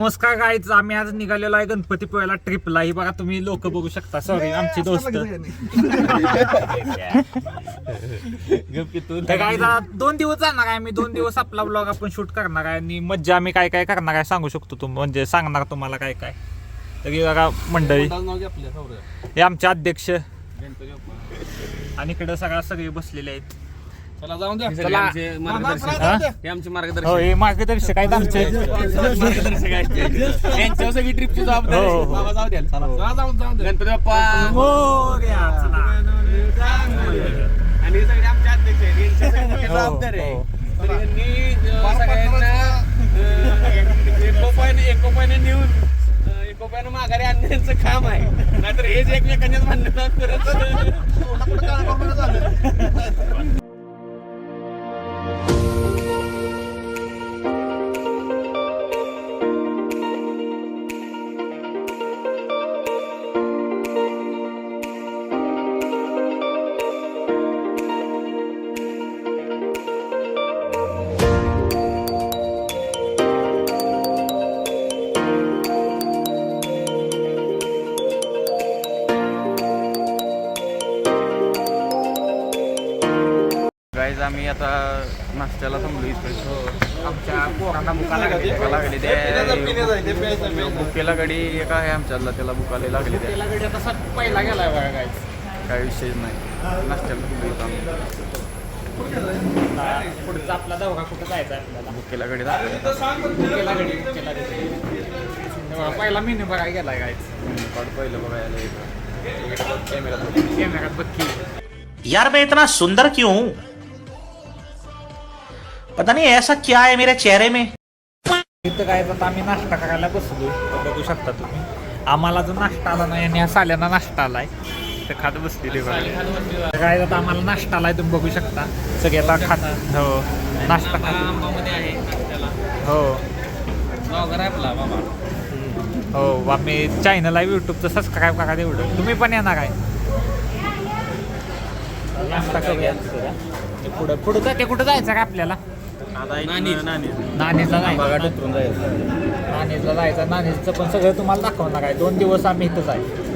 नमस्कार गाईज, आम्ही आज निघालेलो आहे गणपतीपुळ्याला ट्रिपला. ही बघा तुम्ही लोक बघू शकता. सॉरी आमची दोस्त. तर गाईज 2 दिवस जाणार आहे. मी 2 दिवस आपला ब्लॉग आपण शूट करणार आहे आणि मज्जा आम्ही काय काय करणार आहे सांगू शकतो. म्हणजे सांगणार तुम्हाला काय काय. तर बघा मंडळी, हे आमचे अध्यक्ष आणि इकडे सगळे बसलेले आहेत. चला जाऊन द्या. मार्गदर्शक हो, हे मार्गदर्शक आहेत आमचे. मार्गदर्शक आहेत त्यांच्यावर सगळी ट्रिपची जबाबदारी. बाबा जाऊ द्या. गणपती बाप्पा आणि हे सगळे आमचे अध्यक्ष आहेत. यांच्या सगळी जबाबदारी आहे. तर यांनी सगळ्यांना एकोपाने नेऊन एकोप्यानं माघारी आणण्याचं काम आहे. नाहीतर हेच एकमेकांच्याच भांडण करत. आम्ही आता नाश्त्याला थांबलो इथं. आमच्या पोरांना बुकाला लागली बुकेला गाडी एक आहे आमच्याला, त्याला बुकाला लागली गाडी. आता पहिला गेलाय बघा. काय विषय नाही. नाश्त्याला थांबलो इथं आम्ही. पुढचा आपला दौरा कुठं जायचा आपल्याला? बुकेला गाडी बुकेला गाडी पहिला मेन्यू बघायला गेलाय गायच. पहिलं बघायला कॅमेरात बघी. यार मैं इतना सुंदर क्यों हूं? पता नहीं ऐसा क्या है मेरे चेहरे में. इथं काय तर आम्ही नाश्ता करायला बसलो. बघू शकता तुम्ही. आम्हाला जो नाश्ता आला नाही आणि ह्या साल्यांना नाश्ता आलाय तर खात बसलेली बघा. काय तर आम्हाला नाश्ता आलाय तुम्ही बघू शकता. सगळे आता खात. हो, नाश्ता खात. हो हो, आम्ही चॅनल आहे युट्यूबचं, सबस्क्राईब करा तेवढं. तुम्ही पण येणार आहे. नाश्ता करूया. पुढं जाते. कुठं जायचं का आपल्याला? नाणीजला जायचं. नाणीजचं पण सगळं तुम्हाला दाखवणार आहे. 2 दिवस आम्ही इथंच आहे.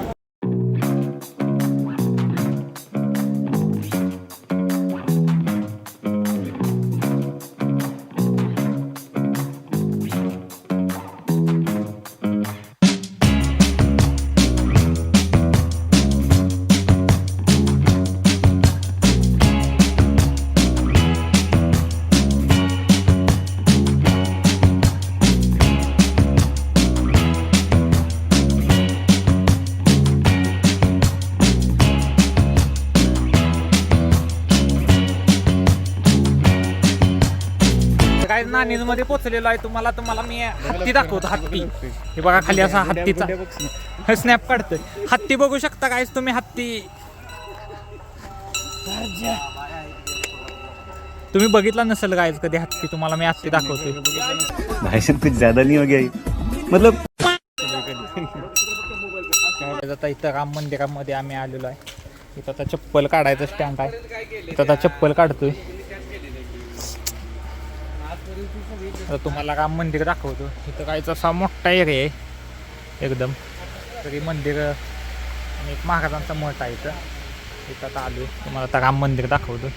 काय नाणीजमध्ये पोचलेलो आहे. तुम्हाला मी हत्ती दाखवतो. हत्ती हे बघा खाली असा हत्तीचा स्नॅप काढतोय. हत्ती बघू शकता काय तुम्ही. हत्ती तुम्ही बघितला नसेल गायज कधी हत्ती. तुम्हाला मी हत्ती दाखवतोय. भाषण कुछ ज्यादा नहीं हो गया मतलब. आता इथं राम मंदिरामध्ये आम्ही आलेलो आहे. इथं आता चप्पल काढायचं स्टँड आहे. इथं आता चप्पल काढतोय. तर तुम्हाला राम मंदिर दाखवतो. इथं काहीच असा मोठा एरिया आहे एकदम. तरी मंदिर आणि एक महाराजांचा मठ आहे इथं. इथं आता आलो. तुम्हाला आता राम मंदिर दाखवतो.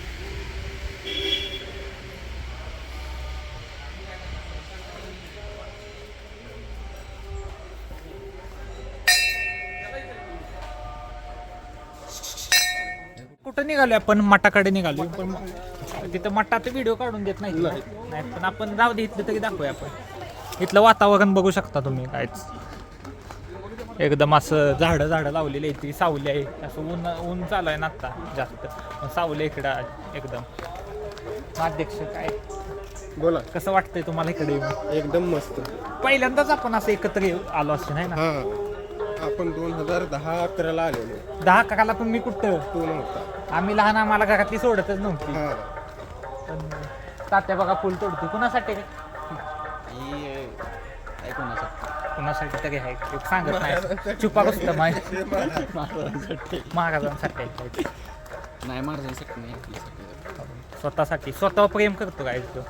कुठं निघालो आपण? मठाकडे निघालो. पण तिथं मठात व्हिडिओ काढून देत नाही. पण आपण जाऊ दे, इथलं तरी दाखवूया आपण. इथलं वातावरण बघू शकता तुम्ही. कायच एकदम असं झाडं लावलेली आहे. ती सावली आहे. असं ऊन चालू आहे ना आत्ता जास्त. पण सावली इकडं एकदम. अध्यक्ष काय बोला, कसं वाटतंय तुम्हाला इकडे येऊन? एकदम मस्त. पहिल्यांदाच आपण असं एकत्र आलो असतो नाही ना? आपण 2010-11 आलेलो. 10-11 पण मी कुठं? तो नव्हता. आम्ही लहान, आम्हाला घरातली सोडतच नव्हती. पण तात्या बघा फुल तोडतो. कुणासाठी? कुणासाठी तरी आहे सांगत नाही. चुपा कसं माहिती. महाराजांसाठी नाही, महाराजांसाठी नाही. स्वतःसाठी. स्वतः प्रेम करतो काय तो.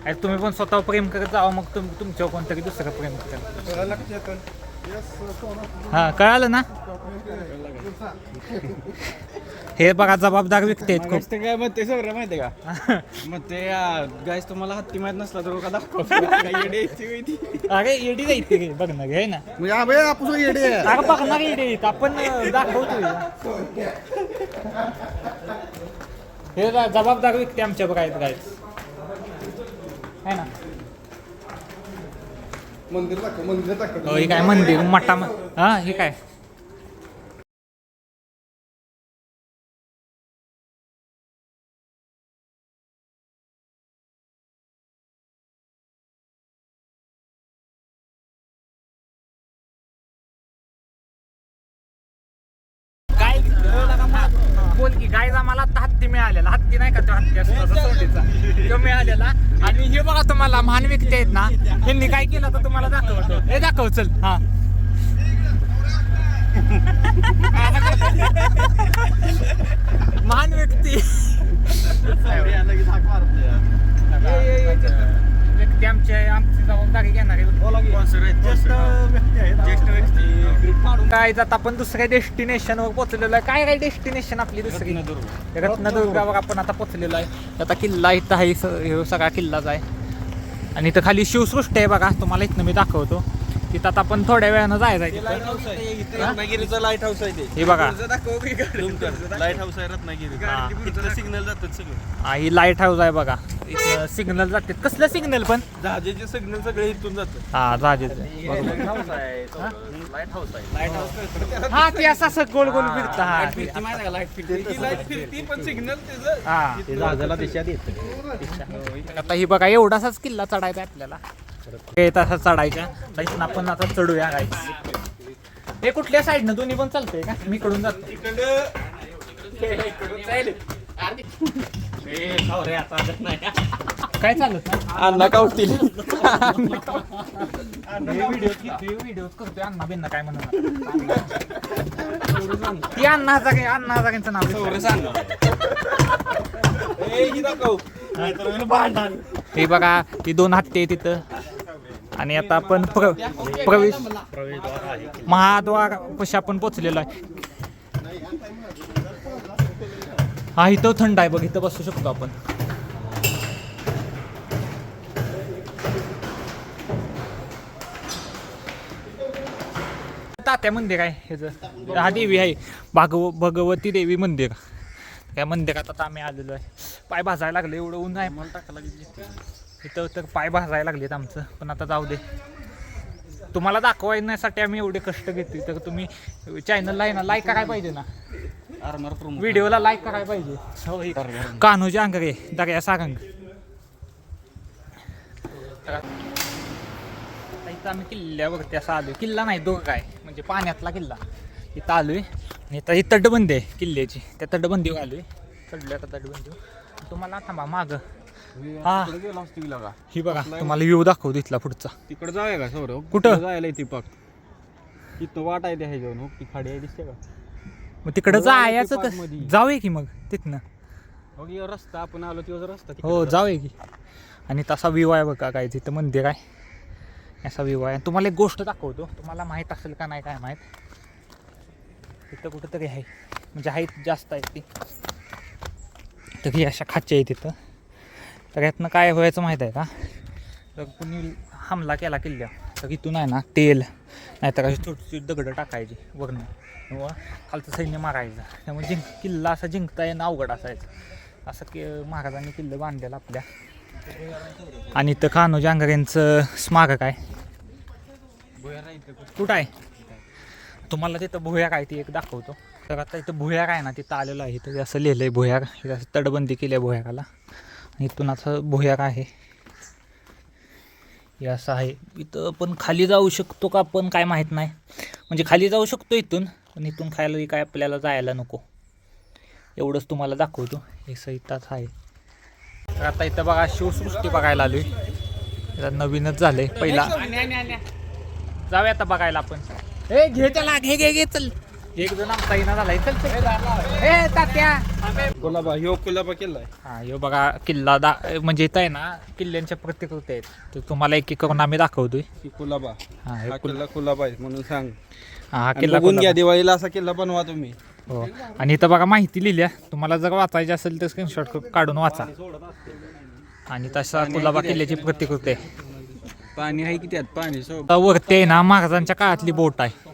अरे तुम्ही पण स्वतः प्रेम करत जावा, मग तुमच्यावर कोणतरी दुसरं प्रेम करेल. हा कळालं ना. हे बघा जबाबदार व्यक्ती आहेत खूप. ते काय म्हणते सगळं माहिती का मग ते गायस तुम्हाला हत्ती माहित नसला तर का दाखव. अरे येडी जायची रे बघणार घे ना. म्हणजे आपण येडे अरे बघणार येडी आपण दाखवतो. हे जबाबदार व्यक्ती आमच्या बघ आहेत गायच आहे ना. मंदिर दाखव. हे काय मंदिर मठा हा हे काय. बोल की गायचा आम्हाला आता हत्ती मिळालेला. हत्ती नाही का तो हत्ती असतो सोडीचा तो मिळालेला. आणि हे बघा तुम्हाला महान व्यक्ती आहेत ना, यांनी काय केलं तर तुम्हाला दाखवतो. हे दाखव चल. हा महान व्यक्ती व्यक्ती आमची जबाबदारी घेणार काय. जात आपण दुसऱ्या डेस्टिनेशनवर पोहोचलेलो आहे. काय डेस्टिनेशन आपली दुसरी रत्नदुर्गावर आपण आता पोहोचलेलो आहे. आता किल्ला इथं आहे, हे सगळा किल्लाच आहे. आणि इथं खाली शिवसृष्टी आहे बघा, तुम्हाला इथनं मी दाखवतो. तिथं आता आपण थोड्या वेळानं जायचं आहे. रत्नागिरीचं लाईट हाऊस आहे ते. हे बघा लाईट हाऊस आहे रत्नागिरी. सिग्नल जातात सगळं. हा ही लाईट हाऊस आहे बघा. इथं सिग्नल जाते. कसलं सिग्नल पण जहाजेचे सिग्नल सगळे इथून जातात. हा जहाजेचं. लाईट हाऊस आहे. लाईट हाऊस हा ते असं गोल गोल फिरतं. हा लाईट फिरती पण सिग्नल त्याचं हा जहाजाला दिशा देत. आता ही बघा एवढासाच किल्ला चढायचा आहे आपल्याला. तसा चढायच्या इथून आपण आता चढूया काय. हे कुठल्या साईडनं दोन्ही पण चालतंय का. मी इकडून जातो. काय चालत अण्णा कावतील. व्हिडिओ करतोय अण्णा बिन्ना काय म्हणून. ती अण्णा हजारेंचं नाव हे बघा. ती दोन हत्ती आहे तिथं. आणि आता आपण प्रवेश महाद्वार पशी आपण पोचलेलो आहे. हा इथं थंड आहे बघ, इथं बसू शकतो आपण. तात्या मंदिर आहे ह्याचं. हा देवी आहे भगवती देवी मंदिर. त्या मंदिरात आता आम्ही आलेलो आहे. पाय भाजायला लागले, एवढं ऊन आहे मला टाकायला इथं तर पाय भाजायला लागलेत आमचं. पण आता जाऊ दे, तुम्हाला दाखवण्यासाठी आम्ही एवढे कष्ट घेतोय. तर तुम्ही चॅनलला आहे ना लाईक करायला पाहिजे ना, व्हिडिओला लाईक करायला पाहिजे. हो कान्होजी आंगरे दर्या सारंग. इथं आम्ही किल्ल्यावरती असं आलोय. किल्ला नाही दोघं काय म्हणजे पाण्यातला किल्ला. इथं आलोय आणि आता ही तटबंदी आहे किल्ल्याची. त्या तटबंदीवर आलोय. चढलोय आता तटबंदीवर. तुम्हाला थांबा माग हा ही बघा तुम्हाला व्ह्यू दाखवतो इथला पुढचा. तिकडे जाऊया का सौरभ. कुठं जायला ती पाक तिथं वाट आहे त्या ह्याच्यावर ती खाडी आहे दिसते का. मग तिकडं जायचं जाऊया की मग तिथनं. रस्ता आपण आलो तेव्हा रस्ता. हो जाऊया की. आणि तसा व्ह्यू आहे बघा काय तिथं मंदिर आहे. असा व्ह्यू आहे. तुम्हाला एक गोष्ट दाखवतो, तुम्हाला माहीत असेल का नाही काय माहीत. तिथं कुठं तरी आहे म्हणजे हाईट जास्त आहे ती. तर ही अशा खाच्या आहे तिथं. तर यातनं काय व्हायचं माहीत आहे का. तर कुणी हमला केला किल्ल्यावर तर इथून आहे ना तेल नाहीतर अशी छोटी दगडं टाकायची वरनं किंवा खालचं सैन्य मारायचं. त्यामुळे किल्ला असा जिंकता येणं अवघड असायचं. असं महाराजांनी किल्ला बांधलेला आपल्या. आणि इथं कान्होजी आंगरेंचं स्मारक आहे. कुठं आहे तुम्हाला तिथं भुयार आहे ती एक दाखवतो. तर आता इथं भुयार आहे ना तिथं आलेलं आहे. इथं असं लिहिलं आहे भुयार. असं तटबंदी केली आहे भुयाराला. इथून असं भुयार आहे हे असं आहे. इथं पण खाली जाऊ शकतो का पण काय माहीत नाही. म्हणजे खाली जाऊ शकतो इथून, पण इथून खायला काय आपल्याला जायला नको. एवढंच तुम्हाला दाखवतो. हे सहिताच आहे. तर आता इथं बघा शिवसृष्टी बघायला आलोय. नवीनच झालंय पहिला. जाऊया आता बघायला आपण. हे घे त्याला घे घे घे चल. एक जण आमचा इना झालाय. चल ए तात्या. कुलाबा केलाय. हा ह्यो बघा किल्ला म्हणजे इथं आहे ना किल्ल्यांच्या प्रतिकृती आहेत. तर तुम्हाला एक एक करून आम्ही दाखवतोय. कुलाबा हा हे किल्ला कुलाबा आहे म्हणून सांग. हा किल्ला बघून घ्या दिवाळीला असा किल्ला बनवा तुम्ही. हो आणि इथं बघा माहिती लिहिल्या. तुम्हाला जर वाचायची असेल तर स्क्रीनशॉट काढून वाचा. आणि तसा कुलाबा किल्ल्याची प्रतिकृती आहे. पाणी आहे की त्यात पाणी आता वरती आहे ना महाराजांच्या काळातली बोट आहे.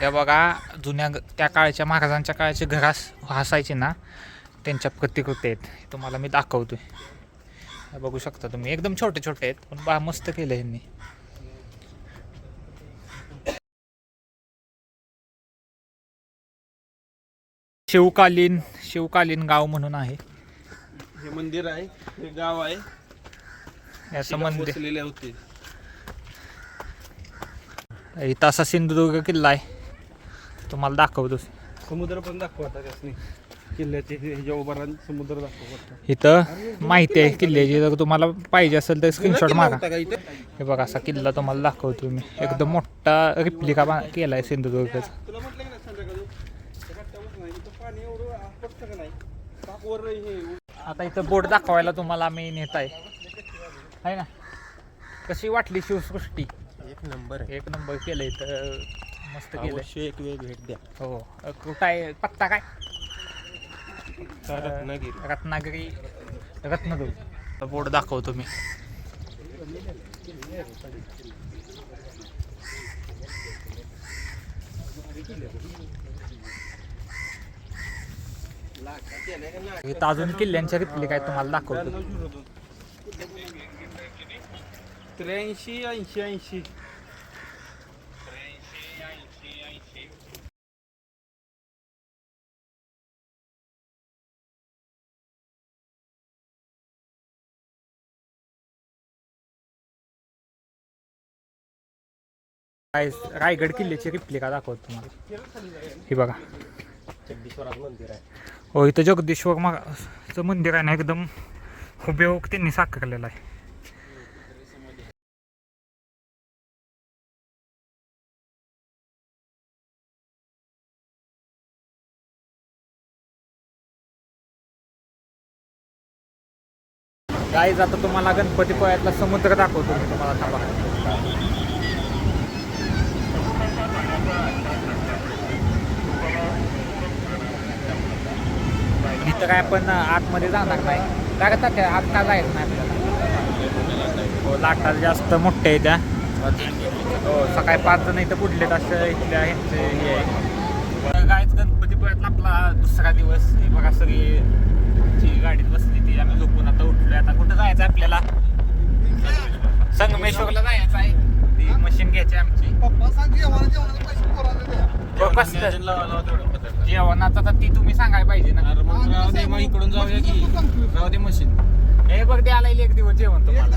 हे बघा जुन्या त्या काळच्या महाराजांच्या काळाचे घर असायचे ना त्यांच्या प्रतिकृती आहेत. तुम्हाला मी दाखवतोय. हे बघू शकता तुम्ही. एकदम छोटे छोटे आहेत पण मस्त केलं ह्यांनी. शिवकालीन गाव म्हणून आहे. हे मंदिर आहे, हे गाव आहे. असं मंदिर बसलेले होते. इथं असा सिंधुदुर्ग किल्ला आहे. तुम्हाला दाखवतो. समुद्र पण दाखवतात त्यासनी. किल्ल्याचे हे उभा राहून समुद्र दाखवतात. इथं माहिती आहे किल्ल्याची. जर तुम्हाला पाहिजे असेल तर स्क्रीनशॉट मागा. हे बघा असा किल्ला तुम्हाला दाखवतो मी. एकदम मोठा रिप्लिका केलाय सिंधुदुर्गचा. आता इथं बोट दाखवायला तुम्हाला आम्ही नेत आहे ना. कशी वाटली शिवसृष्टी? एक नंबर केलंय. तर मस्त केलंय. एक वेळ भेट द्या. हो कुठं आहे पत्ता काय? रत्नागिरी. रत्नदुर्ग. बोर्ड दाखवतो मी. इथं अजून किल्ल्यांच्या रिप्लिक काय तुम्हाला दाखवतो. 83 80 रायगड किल्ल्याची रिप्लिका दाखवतो तुम्हाला. हे बघा मंदिर आहे. हो इथं जगदीश्वर चं मंदिर आहे ना एकदम हुबेहूब त्यांनी साकारलेलं आहे. गाईज आता तुम्हाला गणपतीपुळ्यातला समुद्र दाखवतो मी तुम्हाला. थांबा. इथं काय आपण आतमध्ये जाणार नाही. काय करतात आत का जायचं नाही आपल्याला. हो लाटा जास्त मोठ्या आहे त्या. हो सकाळी 5 जण इथं बुडलेत असं इथल्या ह्यांचं हे आहे. गायच गणपतीपुळ्यातला आपला दुसरा दिवस. हे बघा सगळी गाडीत बसली ती. आम्ही झोपून आता उठलोय. आता कुठं जायचं आपल्याला? संगमेश्वरला जायचं आहे. ती मशीन घ्यायची आमची. जेवणाचा तर ती तुम्ही सांगायला पाहिजे ना. राहू दे मग इकडून जाऊया की. राहू दे मशीन. हे बघ द्यायला येईल एक दिवस जेवण तुम्हाला.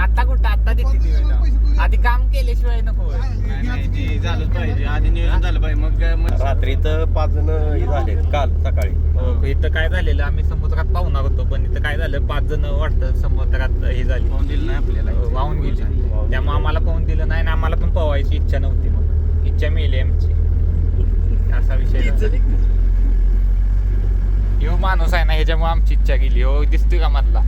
आता कुठं आता देते. आधी काम केल्याशिवाय नको. नाही झालंच पाहिजे. आधी नियोजन झालं पाहिजे. मग रात्री तर 5 जण झाले काल सकाळी. इथं काय झालेलं आम्ही समुद्रात पाहुणार होतो पण इथं काय झालं 5 जण वाटतं समुद्रात हे झाली. पाहून दिलं नाही आपल्याला. वाहून गेली. त्यामुळे आम्हाला पाहून दिलं नाही. आम्हाला पण पोहायची इच्छा नव्हती. मग इच्छा मिळाली आमची. असा विषय. ह्यो माणूस आहे ना ह्याच्यामुळे आमची इच्छा गेली. हो दिसतोय का मधला.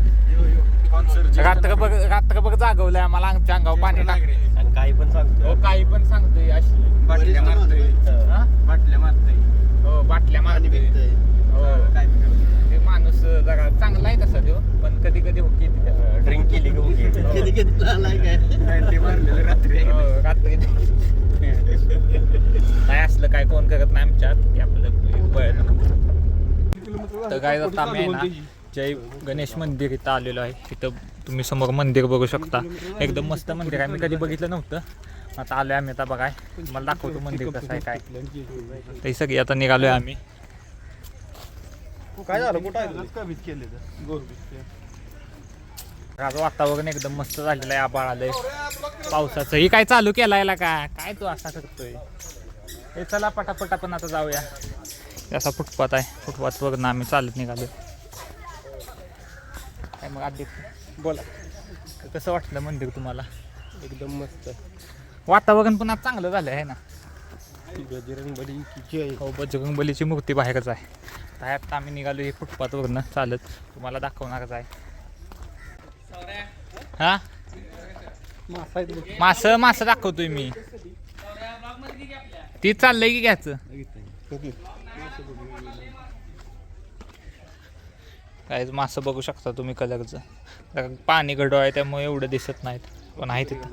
रात्रभर जागवलंय आम्हाला. आमच्या अंगावर पाणी टाकले. आणि काही पण सांगतो. हो काही पण सांगतोय. अशी बाटल्या मारतोय. हो बाटल्या मारतोय. हो ते माणूस जरा चांगला आहे तसा तो पण कधी कधी होती ड्रिंक केली की रात्री नाही असलं काय कोण करत नाही आमच्यात की आपलं बळ. तर काय जातं आम्ही आहे ना जय गणेश मंदिर इथं आलेलो आहे. इथं तुम्ही समोर मंदिर बघू शकता. एकदम मस्त मंदिर आहे. मी कधी बघितलं नव्हतं. आता आलोय आम्ही. आता बघाय मला दाखवतो मंदिर कसं आहे काय. ते सगळी आता निघालोय आम्ही. काय झालं कुठं आहे? आज वातावरण एकदम मस्त झालेलं आहे. आभाळ आलंय पावसाचं. ही काय चालू केलाय का काय तू असा करतोय? हे चला पटापट आपण आता जाऊया. असा फुटपाथ आहे. फुटपाथ वगैरे आम्ही चालत निघालो. काय मग अध्यक्ष बोला. कसं वाटलं मंदिर तुम्हाला? एकदम मस्त. वातावरण पण आज चांगलं झालं आहे ना. बजरंगबली की जय. हो, बजरंगबलीची मूर्ती बाहेरच आहे. त्यात आम्ही निघालो हे फुटपाथवरनं चालत, तुम्हाला दाखवणारच आहे. हा मासं दाखवतोय मी. ती चाललंय की घ्यायचं काय. मासं बघू शकता तुम्ही कलरचं. पाणी गढूळ आहे त्यामुळे एवढं दिसत नाहीत, पण आहे तिथं.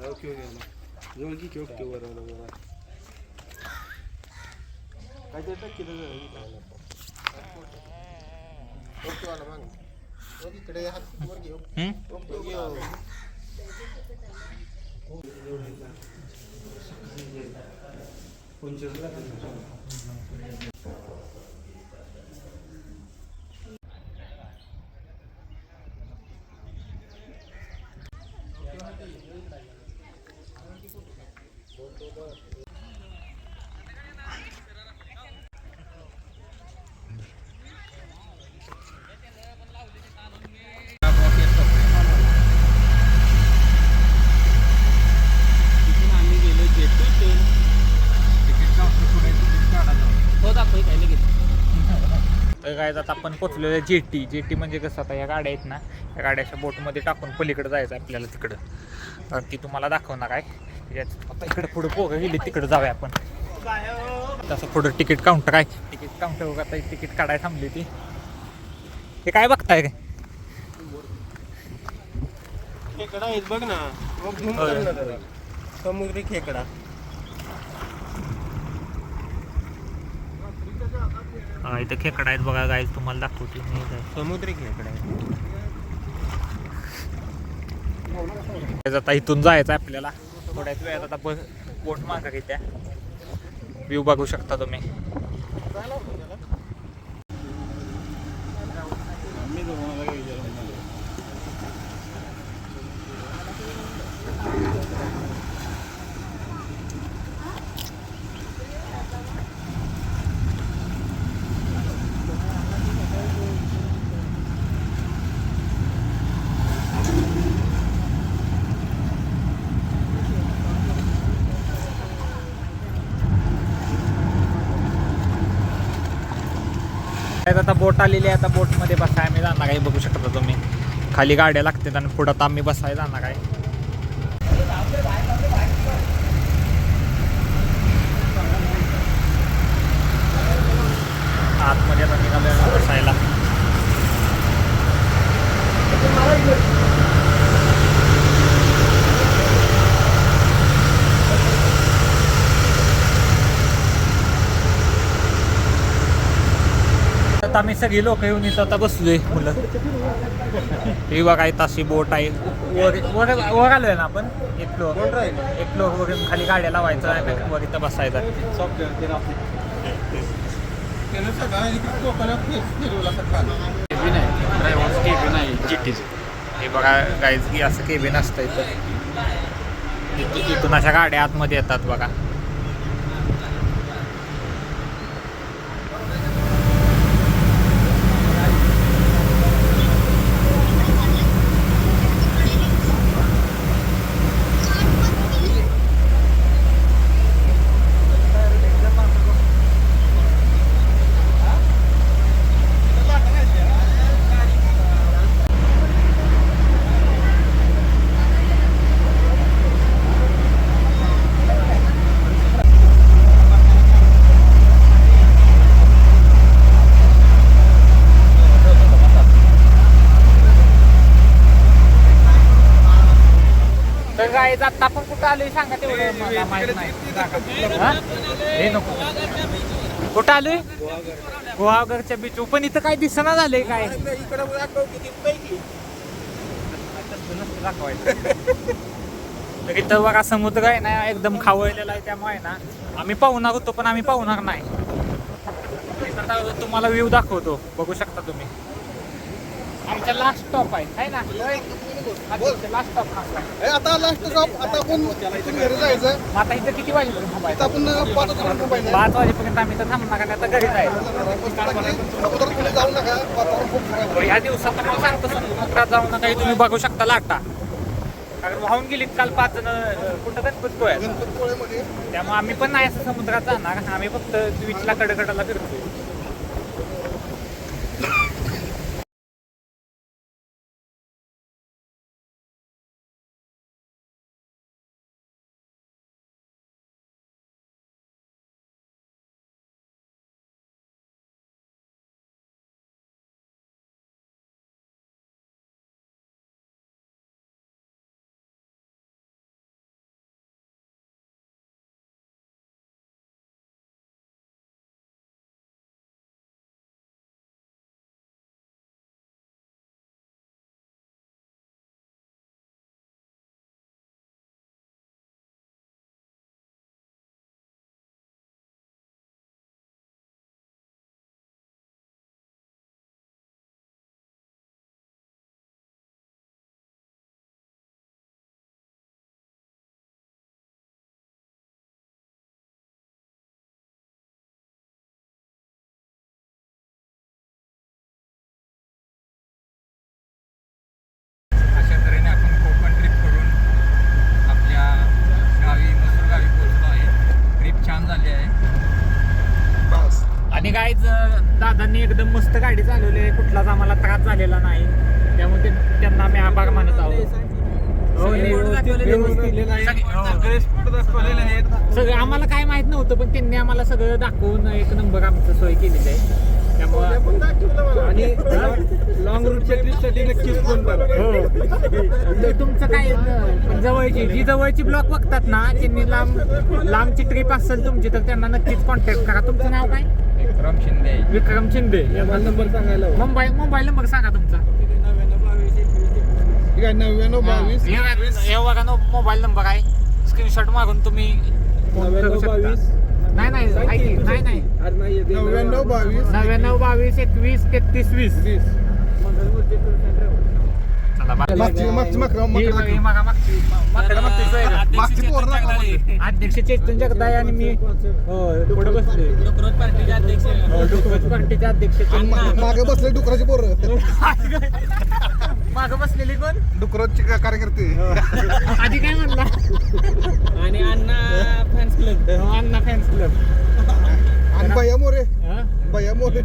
तर काय आता आपण पोचलेलो जेटी म्हणजे कसं, आता या गाड्या आहेत ना, या गाड्याच्या बोटमध्ये टाकून पलीकडे जायचं आपल्याला तिकडं. तर ती तुम्हाला दाखवणार आहे. आता इकडे पुढे पोगं गेली, तिकडे जाऊया आपण. तसं पुढं तिकीट काउंटर आहे. तिकीट काउंटर आता तिकीट काढायला थांबली ती. हे काय बघताय काय? खेकडा आहेत बघ ना. मग घेऊन कर ना जरा. समुद्री खेकडा. इथं खेकडा आहेत बघा गाईज, तुम्हाला दाखवते मी. समुद्री खेकडा आहे. आता इथून जायचं आपल्याला. थोड्याच वेळात आता बोट मागा घेत्या. व्ह्यू बघू शकता तुम्ही. आता बोट आलेली आहे. आता बोटमध्ये बसाय आम्ही जाणार आहे, बघू शकता तुम्ही. खाली गाड्या लागतात आणि पुढं आम्ही बसायला जाणार आहे. आतमध्ये आता निघालो बसायला. आता आम्ही सगळी लोक येऊन इथं आता बसलोय मुलं. ही बघा इथं अशी बोट आहे. वर आलोय ना आपण. एक फ्लोर वगैरे खाली गाड्या लावायचं, वर इथं बसायचं. हे बघा गाईज की असं केबिन असतं इथं. इथून अशा गाड्या आतमध्ये येतात बघा. गाईज आता आपण कुठं आलोय सांगा तेवढं, मला माहित नाही. हे नको. कुठं आलोय? गुहागरच्या बीच. पण इथं काय दिसना झालंय काय. तर इथं बघा समुद्र आहे ना, एकदम खावळलेला आहे. त्यामुळे ना आम्ही पाहुणार होतो, पण आम्ही पाहुणार नाही. तुम्हाला व्ह्यू दाखवतो, बघू शकता तुम्ही. आमचा लास्ट स्टॉप आहे ना. लास्ट स्टॉप आता लास्ट स्टॉप आता आपण घरी जायचं. आता इथं किती वाजेपर्यंत थांबायचं? आपण 5 वाजेपर्यंत 5 वाजेपर्यंत आम्ही तर थांबणार आणि आता घरी जायचं. तुम्ही जाऊ नका, वातावरण खूप खराब आहे. या दिवसात मला सांगतो समुद्रात जाऊ नका, हे तुम्ही बघू शकता लाटा. कारण वाहून गेलीत काल 5 जण कुठं गणपतपुळे आहेत. गणपतपुळेमध्ये त्यामुळे आम्ही पण नाही असं समुद्रात जाणार, आम्ही फक्त बीचला कडेकडेला फिरतोय. अशा तऱ्हेने आपण कोकण ट्रिप करून आपल्या गावी मसूर गावी पोहोचलो आहे. ट्रिप छान झाली आहे. आणि गाईज दादांनी एकदम मस्त गाडी चालवली आहे, कुठलाच आम्हाला त्रास झालेला नाही. त्यामुळे त्यांना आम्ही आभार मानत आहोत. सगळं आम्हाला काय माहित नव्हतं, पण त्यांनी आम्हाला सगळं दाखवून एक नंबर आमचं सोय केलेली आहे. त्यामुळे आणि लॉंग रूटच्या ट्रिपसाठी नक्कीच फोन करा. तुमचं काय पण जवळची जी जवळची ब्लॉक बघतात ना, त्यांनी लांबची ट्रिप असेल तुमची तर त्यांना नक्कीच कॉन्टॅक्ट करा. तुमचं नाव काय? विक्रम शिंदे. विक्रम शिंदे. नंबर सांगायला मोबाईल नंबर सांगा तुमचा. 9922 हे बघा मोबाईल नंबर आहे, स्क्रीनशॉट मारून तुम्ही फोन करू शकता. नाही 9922 9922 21 33 20. चला मागची पोरं दाखवा. अध्यक्ष चेतन जगदाय आणि मी पुढे बसले. पार्टीचे अध्यक्ष मागे बसले डुकराची पोरं. मागं बसलेली कोण? डुकराची कार्यकर्ते. आधी काय म्हणला? आणि अण्णा फॅन्स क्लब. अण्णा फॅन्स क्लब. आणि भैया मोरे. भैया मोरे.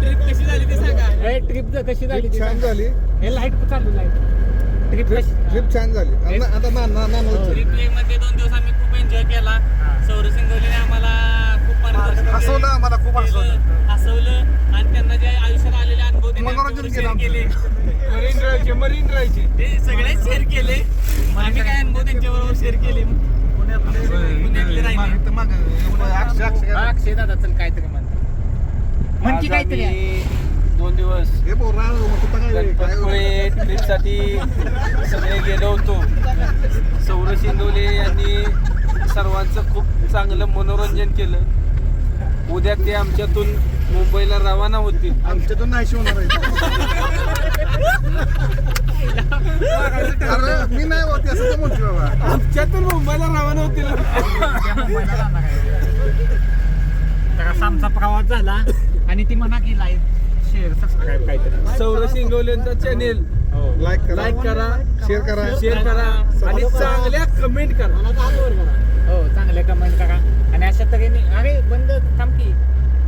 ट्रिप कशी झाली ते सांगा. ट्रिप कशी झाली? छान झाली. हे लाईट चालू लाईट. ट्रिप कशी? ट्रिप छान झाली. आता ट्रिप मध्ये 2 दिवस आम्ही खूप एन्जॉय केला. सौरभ सिंगवलीने आम्हाला खूप मार्गदर्शन हसवलं, आम्हाला खूप हसवलं आणि त्यांना जे आयुष्यात आलेले अनुभव त्यांनी मनोरंजन आमच्याबरोबर केलं share केले. मरीन ड्रायव्हचे ते सगळे शेअर केले. आम्ही काय अनुभव त्यांच्याबरोबर शेअर केले. पुण्यातले राहिले. अक्षय दादा चल काहीतरी म्हणतो म्हणजे काहीतरी 2 दिवस हे बोरा गणपतपुळे ट्रिपसाठी सगळे गेलो होतो. सौरभ शिंदोले यांनी सर्वांचं खूप चांगलं मनोरंजन केलं. उद्या ते आमच्यातून मुंबईला रवाना होतील. आमच्यातून नाही शिवणार अरे मी नाही होती असं म्हणतो बाबा. आमच्यातून मुंबईला रवाना होतील. तर आमचा प्रवास झाला आणि ती म्हणा की लाईक शेअर सबस्क्राईब काहीतरी. सौरभ शिंगोलेंचा चॅनेल लाईक करा, शेअर करा आणि चांगल्या कमेंट करा. हो चांगले कमेंट करा. आणि अशा तऱ्हेने अरे बंद थांब की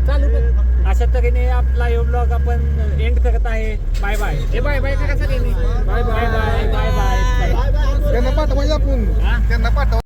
चालू कर. अशा तऱ्हेने आपला यो ब्लॉग आपण एंड करत आहे. Bye bye. हे बाय बाय करा सगळ्यांनी. Bye bye bye bye bye. त्यांना पाठवायचं आपण. हा? त्यांना पाठवा.